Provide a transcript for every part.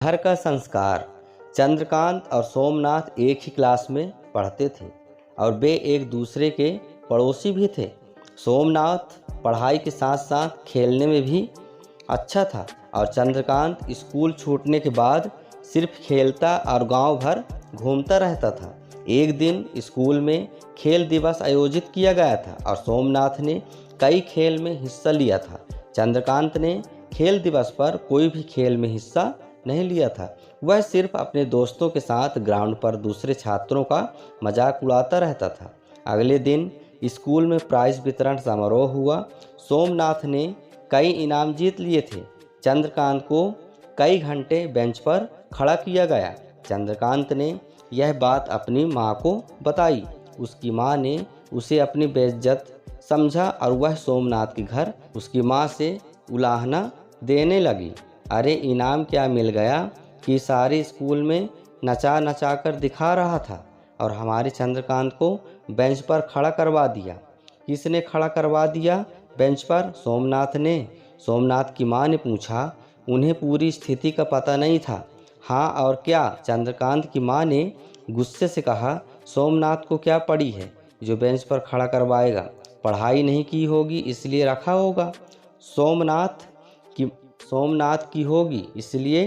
घर का संस्कार। चंद्रकांत और सोमनाथ एक ही क्लास में पढ़ते थे और वे एक दूसरे के पड़ोसी भी थे। सोमनाथ पढ़ाई के साथ साथ खेलने में भी अच्छा था और चंद्रकांत स्कूल छूटने के बाद सिर्फ खेलता और गांव भर घूमता रहता था। एक दिन स्कूल में खेल दिवस आयोजित किया गया था और सोमनाथ ने कई खेल में हिस्सा लिया था। चंद्रकांत ने खेल दिवस पर कोई भी खेल में हिस्सा नहीं लिया था। वह सिर्फ अपने दोस्तों के साथ ग्राउंड पर दूसरे छात्रों का मजाक उड़ाता रहता था। अगले दिन स्कूल में प्राइज वितरण समारोह हुआ। सोमनाथ ने कई इनाम जीत लिए थे। चंद्रकांत को कई घंटे बेंच पर खड़ा किया गया। चंद्रकांत ने यह बात अपनी माँ को बताई। उसकी माँ ने उसे अपनी बेइज्जत समझा और वह सोमनाथ के घर उसकी माँ से उलाहना देने लगी। अरे इनाम क्या मिल गया कि सारे स्कूल में नचा नचा कर दिखा रहा था और हमारे चंद्रकांत को बेंच पर खड़ा करवा दिया। किसने खड़ा करवा दिया बेंच पर? सोमनाथ ने। सोमनाथ की माँ ने पूछा। उन्हें पूरी स्थिति का पता नहीं था। हाँ और क्या? चंद्रकांत की माँ ने गुस्से से कहा। सोमनाथ को क्या पड़ी है जो बेंच पर खड़ा करवाएगा? पढ़ाई नहीं की होगी इसलिए रखा होगा। सोमनाथ की होगी इसलिए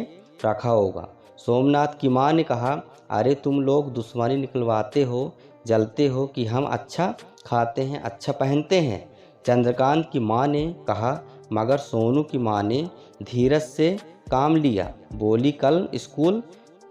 रखा होगा। सोमनाथ की माँ ने कहा। अरे तुम लोग दुश्मनी निकलवाते हो, जलते हो कि हम अच्छा खाते हैं, अच्छा पहनते हैं। चंद्रकांत की माँ ने कहा। मगर सोनू की माँ ने धीरज से काम लिया। बोली कल स्कूल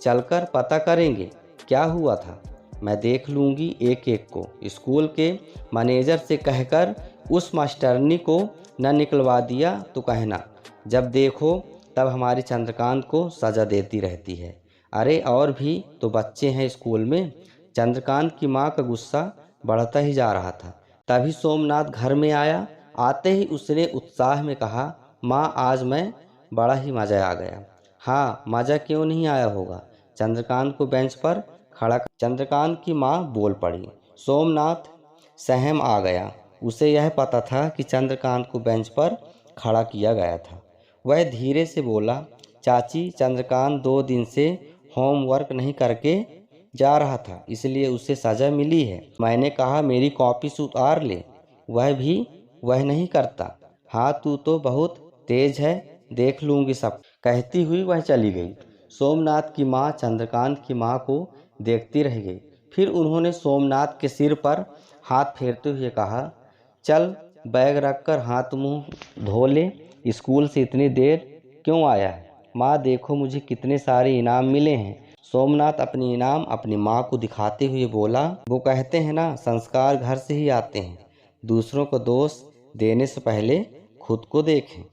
चलकर पता करेंगे क्या हुआ था। मैं देख लूँगी एक एक को। स्कूल के मैनेजर से कहकर उस मास्टरनी को न निकलवा दिया तो कहना। जब देखो तब हमारे चंद्रकांत को सज़ा देती रहती है। अरे और भी तो बच्चे हैं स्कूल में। चंद्रकांत की माँ का गुस्सा बढ़ता ही जा रहा था। तभी सोमनाथ घर में आया। आते ही उसने उत्साह में कहा। माँ आज मैं बड़ा ही मज़ा आ गया। हाँ मज़ा क्यों नहीं आया होगा? चंद्रकांत को बेंच पर खड़ा चंद्रकांत की माँ बोल पड़ी। सोमनाथ सहम आ गया। उसे यह पता था कि चंद्रकांत को बेंच पर खड़ा किया गया था। वह धीरे से बोला। चाची चंद्रकांत 2 दिन से होमवर्क नहीं करके जा रहा था इसलिए उसे सज़ा मिली है। मैंने कहा मेरी कॉपी से उतार ले, वह नहीं करता। हाँ तू तो बहुत तेज है, देख लूँगी सब। कहती हुई वह चली गई। सोमनाथ की माँ चंद्रकांत की माँ को देखती रह गई। फिर उन्होंने सोमनाथ के सिर पर हाथ फेरते हुए कहा। चल बैग रखकर हाथ मुंह धो ले। स्कूल से इतनी देर क्यों आया है? माँ देखो मुझे कितने सारे इनाम मिले हैं। सोमनाथ अपने इनाम अपनी माँ को दिखाते हुए बोला। वो कहते हैं ना संस्कार घर से ही आते हैं। दूसरों को दोष देने से पहले खुद को देखें।